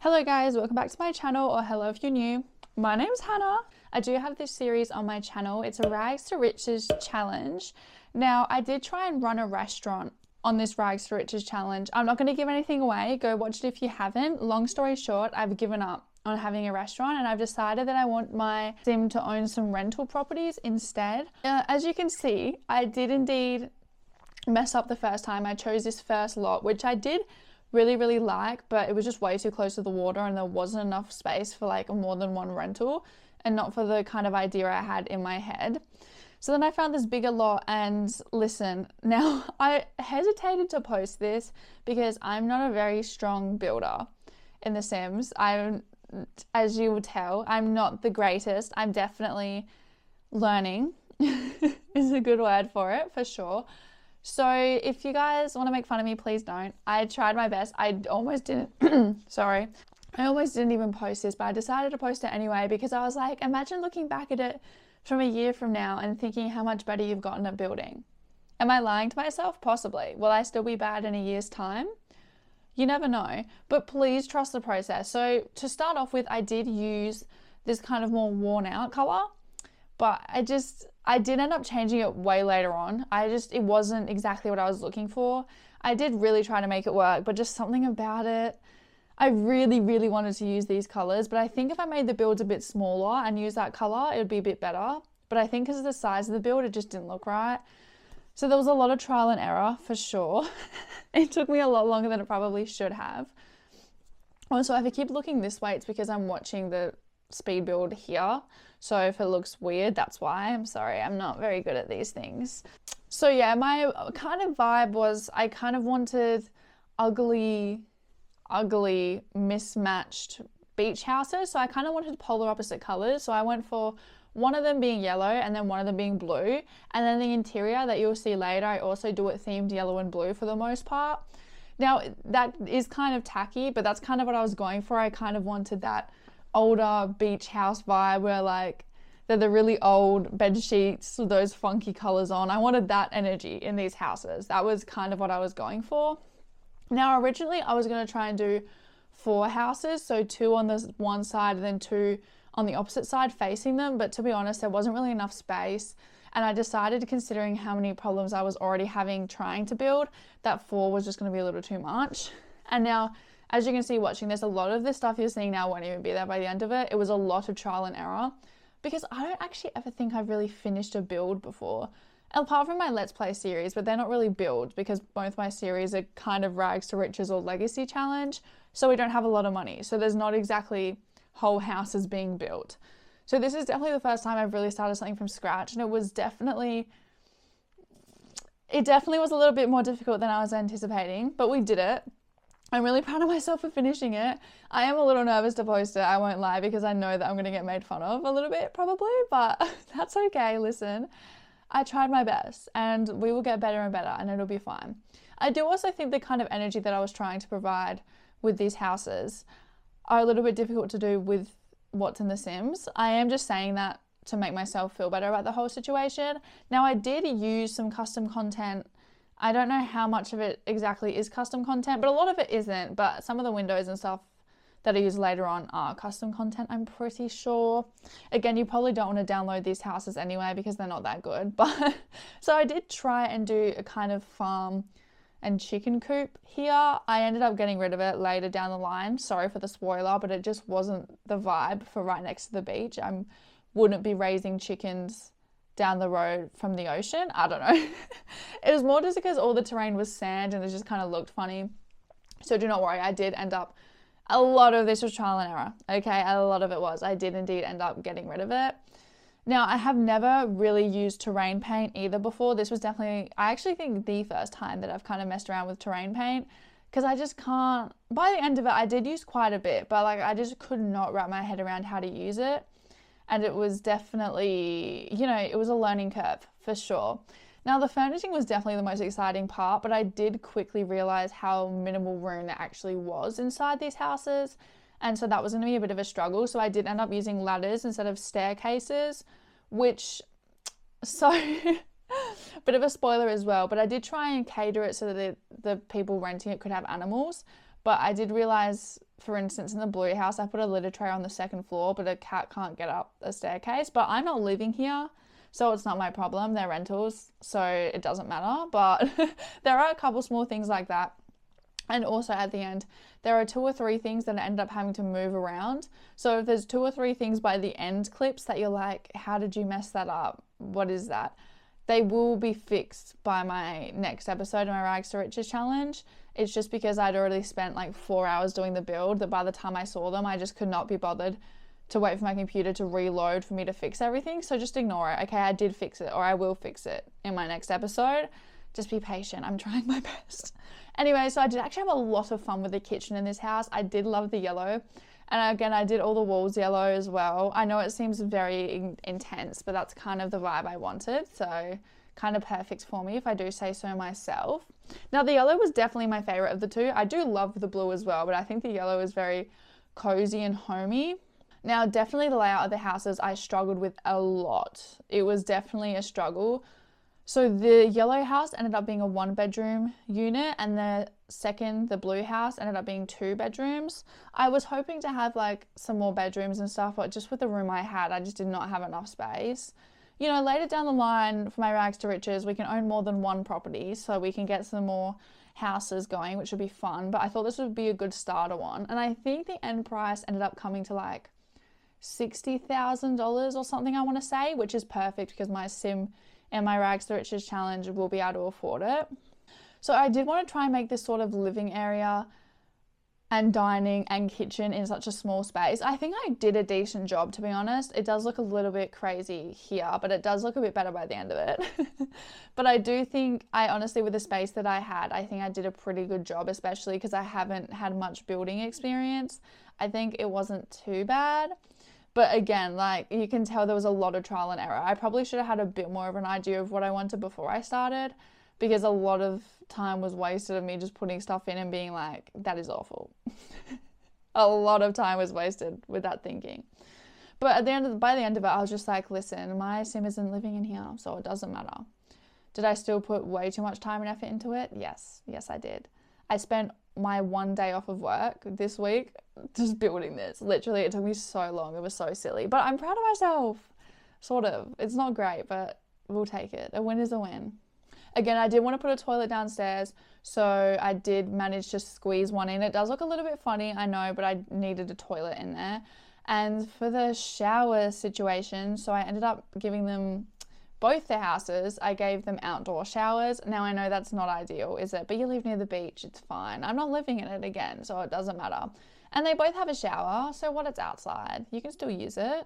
Hello guys, welcome back to my channel, or hello if you're new. My name's Hannah. I do have this series on my channel. It's a rags to riches challenge. Now, I did try and run a restaurant on this rags to riches challenge. I'm not going to give anything away. Go watch it if you haven't. Long story short, I've given up on having a restaurant and I've decided that I want my sim to own some rental properties instead. As you can see, I did indeed mess up the first time. I chose this first lot, which I did really like, but it was just way too close to the water and there wasn't enough space for like more than one rental and not for the kind of idea I had in my head. So then I found this bigger lot, and listen, now I hesitated to post this because I'm not a very strong builder in The Sims. As you will tell, I'm not the greatest. I'm definitely learning is a good word for it, for sure. So if you guys want to make fun of me, please don't. I tried my best. I almost didn't, sorry. I almost didn't even post this, but I decided to post it anyway because I was like, imagine looking back at it from a year from now and thinking how much better you've gotten at building. Am I lying to myself? Possibly. Will I still be bad in a year's time? You never know, but please trust the process. So to start off with, I did use this kind of more worn out color, but I did end up changing it way later on. It wasn't exactly what I was looking for. I did really try to make it work, but just something about it, I really wanted to use these colors, but I think if I made the builds a bit smaller and use that color, it would be a bit better. But I think because of the size of the build, it just didn't look right. So there was a lot of trial and error for sure. It took me a lot longer than it probably should have. Also, if I keep looking this way, it's because I'm watching the speed build here. So if it looks weird, that's why. I'm sorry, I'm not very good at these things. So yeah, my kind of vibe was I kind of wanted ugly, mismatched beach houses. So I kind of wanted polar opposite colors. So I went for one of them being yellow and then one of them being blue. And then the interior that you'll see later, I also do it themed yellow and blue for the most part. Now that is kind of tacky, but that's kind of what I was going for. I kind of wanted that older beach house vibe where like they're the really old bed sheets with those funky colors on. I wanted that energy in these houses. That was kind of what I was going for. Now originally I was going to try and do 4 houses, so 2 on this one side and then 2 on the opposite side facing them, but to be honest there wasn't really enough space, and I decided, considering how many problems I was already having trying to build, that 4 was just going to be a little too much. And now, as you can see watching this, a lot of this stuff you're seeing now won't even be there by the end of it. It was a lot of trial and error because I don't actually ever think I've really finished a build before. Apart from my Let's Play series, but they're not really builds because both my series are kind of rags to riches or legacy challenge. So we don't have a lot of money. So there's not exactly whole houses being built. So this is definitely the first time I've really started something from scratch. And it definitely was a little bit more difficult than I was anticipating, but we did it. I'm really proud of myself for finishing it. I am a little nervous to post it, I won't lie, because I know that I'm going to get made fun of a little bit probably, but that's okay. Listen, I tried my best and we will get better and better and it'll be fine. I do also think the kind of energy that I was trying to provide with these houses are a little bit difficult to do with what's in The Sims. I am just saying that to make myself feel better about the whole situation. Now I did use some custom content. I don't know how much of it exactly is custom content, but a lot of it isn't. But some of the windows and stuff that I use later on are custom content, I'm pretty sure. Again, you probably don't want to download these houses anyway because they're not that good. But so I did try and do a kind of farm and chicken coop here. I ended up getting rid of it later down the line. Sorry for the spoiler, but it just wasn't the vibe for right next to the beach. I wouldn't be raising chickens down the road from the ocean. I don't know. It was more just because all the terrain was sand and it just kind of looked funny. So do not worry, I did end up, a lot of this was trial and error. Okay, a lot of it was. I did indeed end up getting rid of it. Now, I have never really used terrain paint either before. This was definitely, I actually think, the first time that I've kind of messed around with terrain paint because I just can't, by the end of it, I did use quite a bit, but like I just could not wrap my head around how to use it. And it was definitely, you know, it was a learning curve for sure. Now the furnishing was definitely the most exciting part, but I did quickly realize how minimal room there actually was inside these houses. And so that was going to be a bit of a struggle. So I did end up using ladders instead of staircases, which, so bit of a spoiler as well, but I did try and cater it so that the people renting it could have animals. But I did realize, for instance, in the blue house, I put a litter tray on the second floor, but a cat can't get up a staircase. But I'm not living here, so it's not my problem. They're rentals, so it doesn't matter. But there are a couple small things like that. And also at the end, there are 2 or 3 things that I end up having to move around. So if there's 2 or 3 things by the end clips that you're like, how did you mess that up? What is that? They will be fixed by my next episode of my Rags to Riches challenge. It's just because I'd already spent like 4 hours doing the build that by the time I saw them, I just could not be bothered to wait for my computer to reload for me to fix everything. So just ignore it. Okay, I did fix it, or I will fix it in my next episode. Just be patient. I'm trying my best. Anyway, so I did actually have a lot of fun with the kitchen in this house. I did love the yellow. And again, I did all the walls yellow as well. I know it seems very intense, but that's kind of the vibe I wanted. So kind of perfect for me if I do say so myself. Now the yellow was definitely my favorite of the 2. I do love the blue as well, but I think the yellow is very cozy and homey. Now definitely the layout of the houses I struggled with a lot. It was definitely a struggle. So the yellow house ended up being a 1-bedroom unit, and the blue house ended up being 2 bedrooms. I was hoping to have like some more bedrooms and stuff, but just with the room I had, I just did not have enough space. You know, later down the line for my Rags to Riches, we can own more than 1 property, so we can get some more houses going, which would be fun. But I thought this would be a good starter one. And I think the end price ended up coming to like $60,000 or something, I want to say, which is perfect because my sim and my Rags to Riches challenge will be able to afford it. So I did want to try and make this sort of living area and dining and kitchen in such a small space. I think I did a decent job, to be honest. It does look a little bit crazy here, but it does look a bit better by the end of it. But I do think I honestly, with the space that I had, I think I did a pretty good job, especially because I haven't had much building experience. I think it wasn't too bad. But again, like you can tell there was a lot of trial and error. I probably should have had a bit more of an idea of what I wanted before I started, because a lot of time was wasted of me just putting stuff in and being like, that is awful. A lot of time was wasted with that thinking. But by the end of it, I was just like, listen, my sim isn't living in here, so it doesn't matter. Did I still put way too much time and effort into it? Yes, I did. I spent my 1 day off of work this week just building this. Literally, it took me so long. It was so silly. But I'm proud of myself. Sort of. It's not great, but we'll take it. A win is a win. Again, I did want to put a toilet downstairs, so I did manage to squeeze one in. It does look a little bit funny, I know, but I needed a toilet in there. And for the shower situation, so I ended up giving them, both the houses, I gave them outdoor showers. Now I know that's not ideal, is it? But you live near the beach, it's fine. I'm not living in it again, so it doesn't matter. And they both have a shower, so what, it's outside. You can still use it.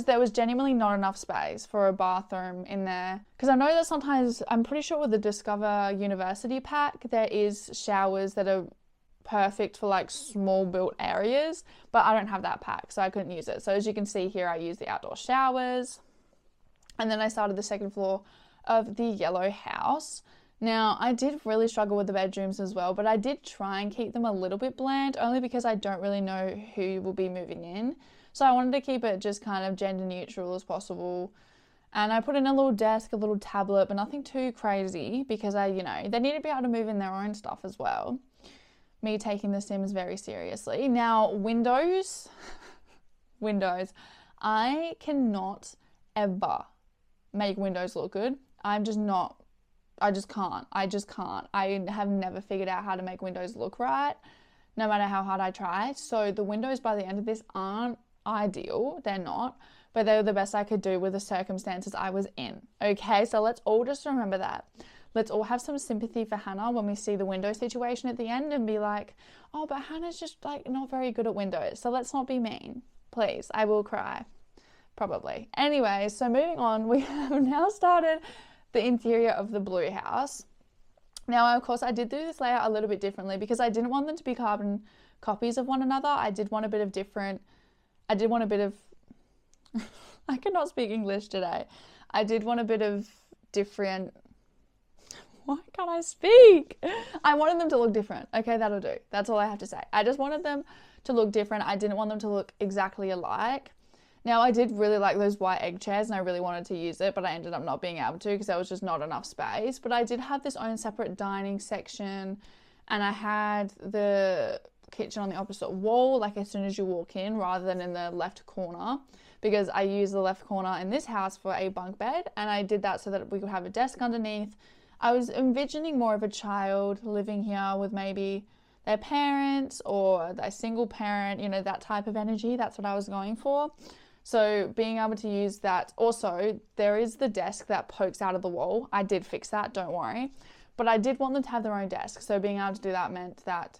There was genuinely not enough space for a bathroom in there. Because I know that sometimes, I'm pretty sure with the Discover University pack, there is showers that are perfect for like small built areas, but I don't have that pack, so I couldn't use it. So as you can see here, I used the outdoor showers. And then I started the second floor of the yellow house. Now, I did really struggle with the bedrooms as well, but I did try and keep them a little bit bland, only because I don't really know who will be moving in. So I wanted to keep it just kind of gender neutral as possible. And I put in a little desk, a little tablet, but nothing too crazy because they need to be able to move in their own stuff as well. Me taking the Sims very seriously. Now, windows, I cannot ever make windows look good. I just can't. I have never figured out how to make windows look right, no matter how hard I try. So the windows by the end of this aren't ideal. They're not, but they were the best I could do with the circumstances I was in. Okay, so let's all just remember that. Let's all have some sympathy for Hannah when we see the window situation at the end and be like, oh, but Hannah's just like not very good at windows. So let's not be mean. Please, I will cry. Probably. Anyway, so moving on, we have now started the interior of the blue house. Now, of course, I did do this layout a little bit differently because I didn't want them to be carbon copies of one another. I did want a bit of I cannot speak English today. I did want a bit of different, why can't I speak? I wanted them to look different. Okay, that'll do. That's all I have to say. I just wanted them to look different. I didn't want them to look exactly alike. Now, I did really like those white egg chairs and I really wanted to use it, but I ended up not being able to because there was just not enough space. But I did have this own separate dining section and I had the kitchen on the opposite wall, like as soon as you walk in, rather than in the left corner, because I use the left corner in this house for a bunk bed, and I did that so that we could have a desk underneath. I was envisioning more of a child living here with maybe their parents or a single parent, you know, that type of energy. That's what I was going for. So being able to use that. Also, there is the desk that pokes out of the wall. I did fix that, don't worry. But I did want them to have their own desk. So being able to do that meant that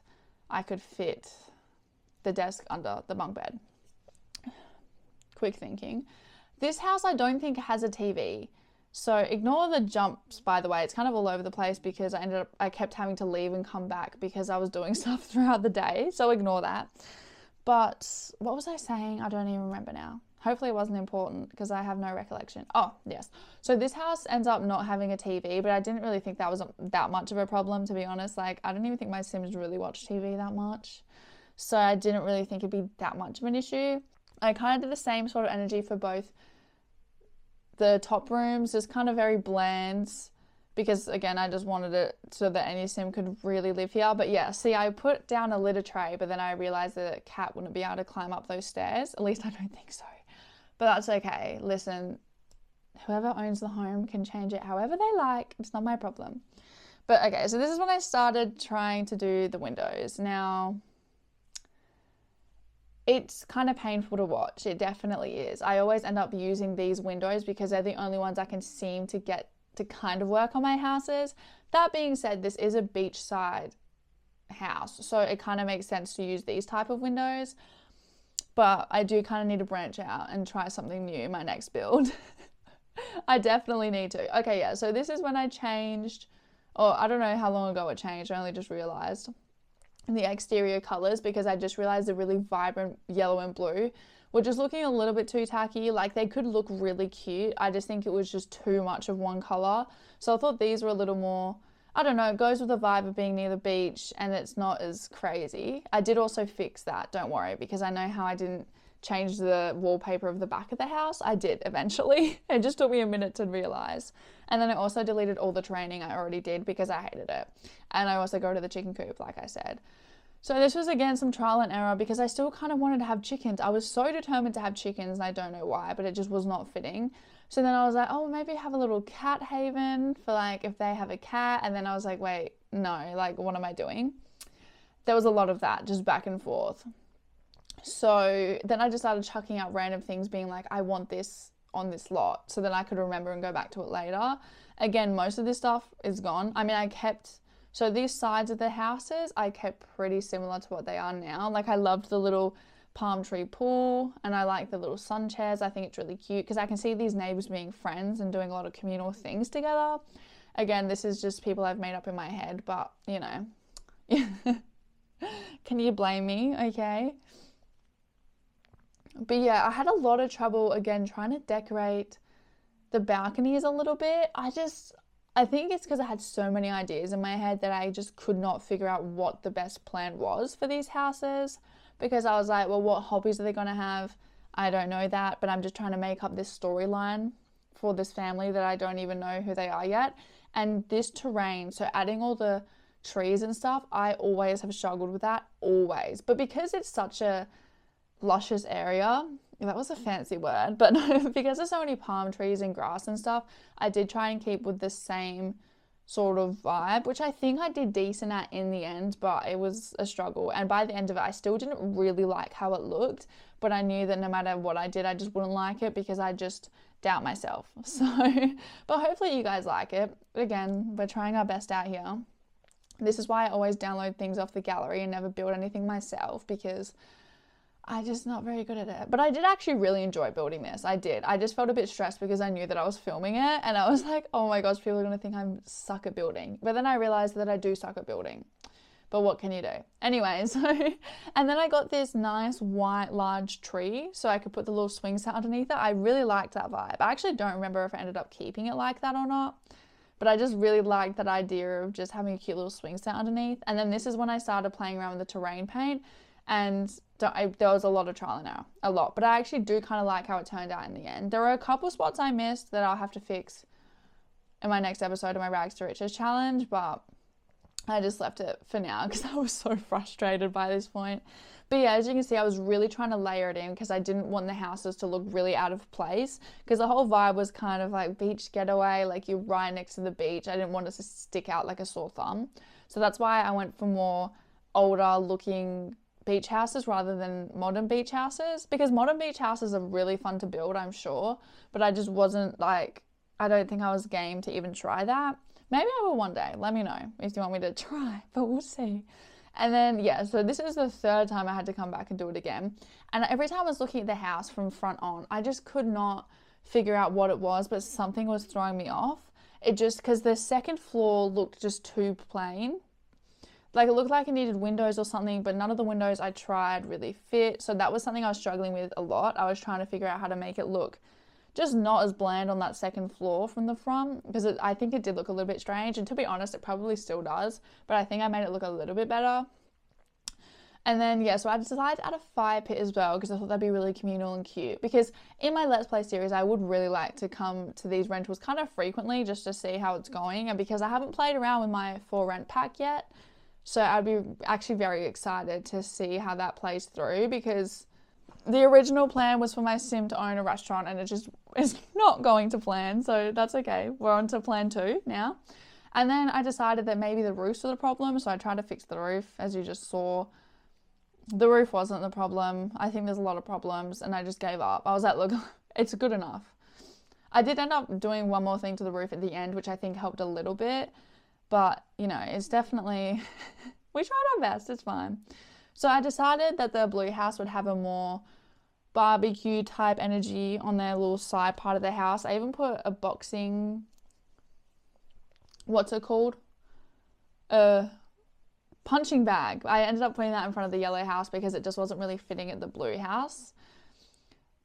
I could fit the desk under the bunk bed. Quick thinking. This house I don't think has a TV. So ignore the jumps, by the way. It's kind of all over the place because I kept having to leave and come back because I was doing stuff throughout the day. So ignore that. But what was I saying? I don't even remember now. Hopefully it wasn't important because I have no recollection. Oh, yes. So this house ends up not having a TV, but I didn't really think that was that much of a problem, to be honest. Like, I don't even think my Sims really watch TV that much. So I didn't really think it'd be that much of an issue. I kind of did the same sort of energy for both the top rooms, just kind of very bland, because again, I just wanted it so that any Sim could really live here. But yeah, see, I put down a litter tray, but then I realized that a cat wouldn't be able to climb up those stairs. At least I don't think so. But that's okay. Listen, whoever owns the home can change it however they like. It's not my problem. But okay, so this is when I started trying to do the windows. Now, it's kind of painful to watch. It definitely is. I always end up using these windows because they're the only ones I can seem to get to kind of work on my houses. That being said, this is a beachside house, so it kind of makes sense to use these type of windows. But I do kind of need to branch out and try something new in my next build. I definitely need to. Okay, yeah, so this is when I changed, or I don't know how long ago it changed. I only just realized the exterior colors because I just realized the really vibrant yellow and blue were just looking a little bit too tacky. Like, they could look really cute. I just think it was just too much of one color. So I thought these were a little more, I don't know, it goes with the vibe of being near the beach and it's not as crazy. I did also fix that, don't worry, because I know how I didn't change the wallpaper of the back of the house. I did eventually. It just took me a minute to realize. And then I also deleted all the training I already did because I hated it. And I also go to the chicken coop, like I said. So this was again some trial and error because I still kind of wanted to have chickens. I was so determined to have chickens and I don't know why, but it just was not fitting. So then I was like, oh, maybe have a little cat haven for like if they have a cat. And then I was like, wait, no, like what am I doing? There was a lot of that just back and forth. So then I just started chucking out random things being like, I want this on this lot so that I could remember and go back to it later. Again, most of this stuff is gone. I mean, so these sides of the houses, I kept pretty similar to what they are now. Like, I loved the little palm tree pool and I like the little sun chairs. I think it's really cute because I can see these neighbors being friends and doing a lot of communal things together. Again, this is just people I've made up in my head, but you know, can you blame me? Okay. But yeah, I had a lot of trouble again trying to decorate the balconies a little bit. I think it's because I had so many ideas in my head that I just could not figure out what the best plan was for these houses, because I was like, well, what hobbies are they going to have? I don't know that, but I'm just trying to make up this storyline for this family that I don't even know who they are yet. And this terrain, so adding all the trees and stuff, I always have struggled with that, always. But because it's such a luscious area, that was a fancy word, but because there's so many palm trees and grass and stuff, I did try and keep with the same sort of vibe, which I think I did decent at in the end, but it was a struggle. And by the end of it, I still didn't really like how it looked, but I knew that no matter what I did, I just wouldn't like it because I just doubt myself. So, but hopefully you guys like it. Again, we're trying our best out here. This is why I always download things off the gallery and never build anything myself, because I'm just not very good at it. But I did actually really enjoy building this. I did. I just felt a bit stressed because I knew that I was filming it and I was like, oh my gosh, people are going to think I'm suck at building. But then I realized that I do suck at building. But what can you do? Anyway, and then I got this nice white large tree so I could put the little swing set underneath it. I really liked that vibe. I actually don't remember if I ended up keeping it like that or not. But I just really liked that idea of just having a cute little swing set underneath. And then this is when I started playing around with the terrain paint. And there was a lot of trial and error, a lot. But I actually do kind of like how it turned out in the end. There were a couple spots I missed that I'll have to fix in my next episode of my Rags to Riches challenge. But I just left it for now because I was so frustrated by this point. But yeah, as you can see, I was really trying to layer it in because I didn't want the houses to look really out of place, because the whole vibe was kind of like beach getaway, like you're right next to the beach. I didn't want it to stick out like a sore thumb. So that's why I went for more older looking beach houses rather than modern beach houses, because modern beach houses are really fun to build, I'm sure, but I just wasn't like, I don't think I was game to even try that. Maybe I will one day. Let me know if you want me to try, but we'll see. And then, yeah, so this is the 3rd time I had to come back and do it again. And every time I was looking at the house from front on, I just could not figure out what it was, but something was throwing me off. It just, because the 2nd floor looked just too plain. Like, it looked like it needed windows or something, but none of the windows I tried really fit. So that was something I was struggling with a lot. I was trying to figure out how to make it look just not as bland on that 2nd floor from the front, because I think it did look a little bit strange, and to be honest, it probably still does, but I think I made it look a little bit better. And then, yeah, so I decided to add a fire pit as well, because I thought that'd be really communal and cute, because in my Let's Play series, I would really like to come to these rentals kind of frequently just to see how it's going, and because I haven't played around with my for rent pack yet, so I'd be actually very excited to see how that plays through, because the original plan was for my sim to own a restaurant, and it just is not going to plan, so that's okay. We're on to plan 2 now. And then I decided that maybe the roofs were the problem, so I tried to fix the roof, as you just saw. The roof wasn't the problem. I think there's a lot of problems, and I just gave up. I was like, look, it's good enough. I did end up doing one more thing to the roof at the end, which I think helped a little bit, but, you know, it's definitely, we tried our best, it's fine. So I decided that the blue house would have a more barbecue type energy on their little side part of the house. I even put a boxing, what's it called? A punching bag. I ended up putting that in front of the yellow house because it just wasn't really fitting at the blue house.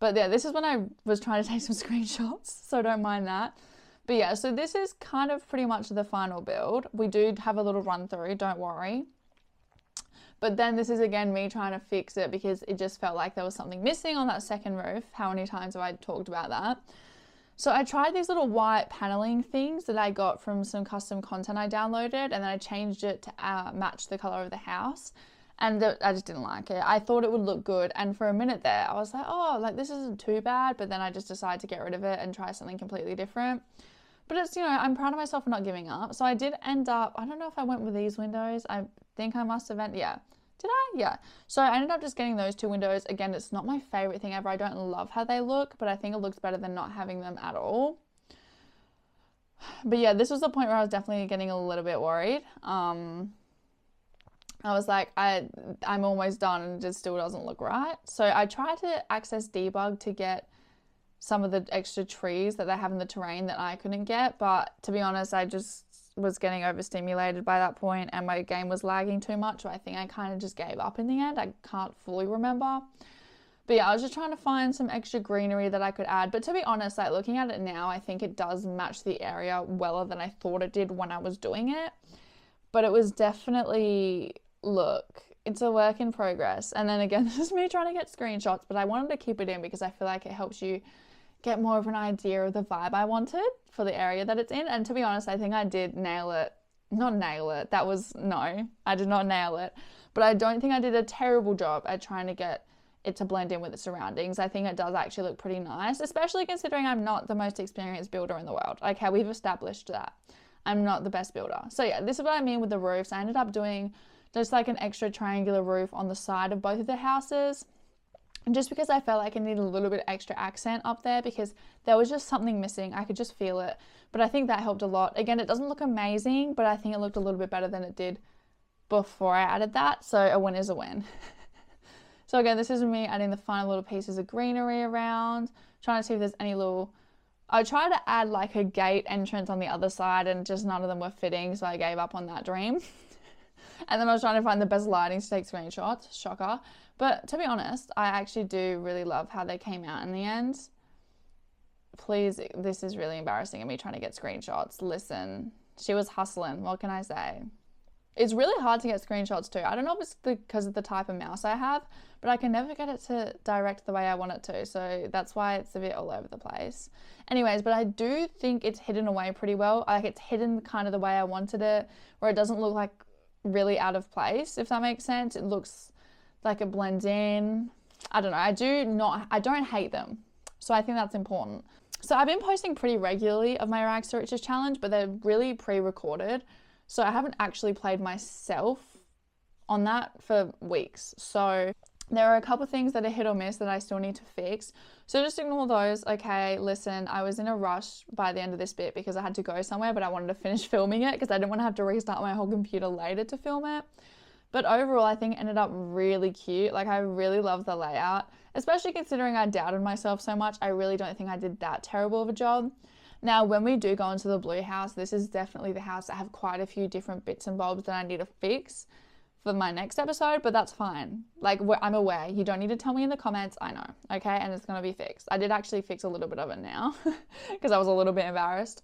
But yeah, this is when I was trying to take some screenshots, so don't mind that. But yeah, so this is kind of pretty much the final build. We do have a little run through, don't worry. But then this is again me trying to fix it because it just felt like there was something missing on that 2nd roof. How many times have I talked about that? So I tried these little white paneling things that I got from some custom content I downloaded, and then I changed it to match the color of the house. And I just didn't like it. I thought it would look good, and for a minute there I was like, oh, like this isn't too bad, but then I just decided to get rid of it and try something completely different. But it's, you know, I'm proud of myself for not giving up. So I did end up, I don't know if I went with these windows. I think I must have yeah. Did I? Yeah. So I ended up just getting those 2 windows. Again, it's not my favorite thing ever. I don't love how they look, but I think it looks better than not having them at all. But yeah, this was the point where I was definitely getting a little bit worried. I was like, I'm almost done and it just still doesn't look right. So I tried to access debug to get some of the extra trees that they have in the terrain that I couldn't get, but to be honest, I just was getting overstimulated by that point and my game was lagging too much, so I think I kind of just gave up in the end. I can't fully remember. But yeah, I was just trying to find some extra greenery that I could add. But to be honest, like looking at it now, I think it does match the area weller than I thought it did when I was doing it. But it was definitely, look, it's a work in progress. And then again, this is me trying to get screenshots, but I wanted to keep it in because I feel like it helps you get more of an idea of the vibe I wanted for the area that it's in. And to be honest, I think I did nail it. Not nail it. That was, no, I did not nail it. But I don't think I did a terrible job at trying to get it to blend in with the surroundings. I think it does actually look pretty nice, especially considering I'm not the most experienced builder in the world. Okay, we've established that. I'm not the best builder. So yeah, this is what I mean with the roofs. I ended up doing just like an extra triangular roof on the side of both of the houses. And just because I felt like I needed a little bit extra accent up there because there was just something missing. I could just feel it. But I think that helped a lot. Again, it doesn't look amazing, but I think it looked a little bit better than it did before I added that. So a win is a win. So again, this is me adding the final little pieces of greenery around, trying to see if there's any little, I tried to add like a gate entrance on the other side and just none of them were fitting. So I gave up on that dream. And then I was trying to find the best lighting to take screenshots, shocker. But to be honest, I actually do really love how they came out in the end. Please, this is really embarrassing of me trying to get screenshots. Listen, she was hustling, what can I say? It's really hard to get screenshots too. I don't know if it's because of the type of mouse I have, but I can never get it to direct the way I want it to. So that's why it's a bit all over the place. Anyways, but I do think it's hidden away pretty well. Like it's hidden kind of the way I wanted it, where it doesn't look like really out of place, if that makes sense. It looks like it blends in. I don't know. I don't hate them. So I think that's important. So I've been posting pretty regularly of my Rags to Riches challenge, but they're really pre-recorded. So I haven't actually played myself on that for weeks. So there are a couple things that are hit or miss that I still need to fix. So just ignore those. Okay, listen, I was in a rush by the end of this bit because I had to go somewhere, but I wanted to finish filming it because I didn't want to have to restart my whole computer later to film it. But overall, I think it ended up really cute. Like, I really love the layout, especially considering I doubted myself so much. I really don't think I did that terrible of a job. Now, when we do go into the blue house, this is definitely the house that have quite a few different bits and bobs that I need to fix for my next episode, but that's fine. Like, I'm aware. You don't need to tell me in the comments. I know, okay? And it's going to be fixed. I did actually fix a little bit of it now because I was a little bit embarrassed.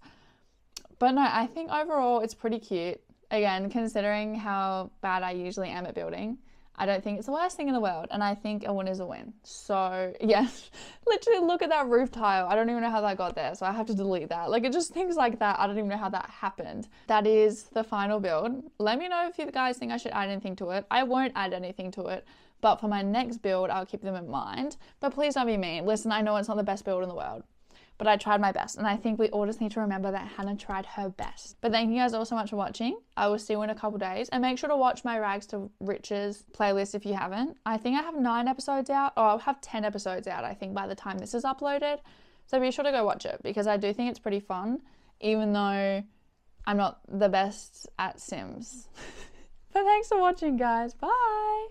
But no, I think overall it's pretty cute. Again, considering how bad I usually am at building, I don't think it's the worst thing in the world, and I think a win is a win. So yeah, literally look at that roof tile. I don't even know how that got there, so I have to delete that. Like, it just things like that. I don't even know how that happened. That is the final build. Let me know if you guys think I should add anything to it. I won't add anything to it, but for my next build, I'll keep them in mind. But please don't be mean. Listen, I know it's not the best build in the world, but I tried my best, and I think we all just need to remember that Hannah tried her best. But thank you guys all so much for watching. I will see you in a couple days, and make sure to watch my Rags to Riches playlist if you haven't. I think I have 9 episodes out, or I'll have 10 episodes out, I think, by the time this is uploaded. So be sure to go watch it, because I do think it's pretty fun, even though I'm not the best at Sims. But thanks for watching, guys. Bye!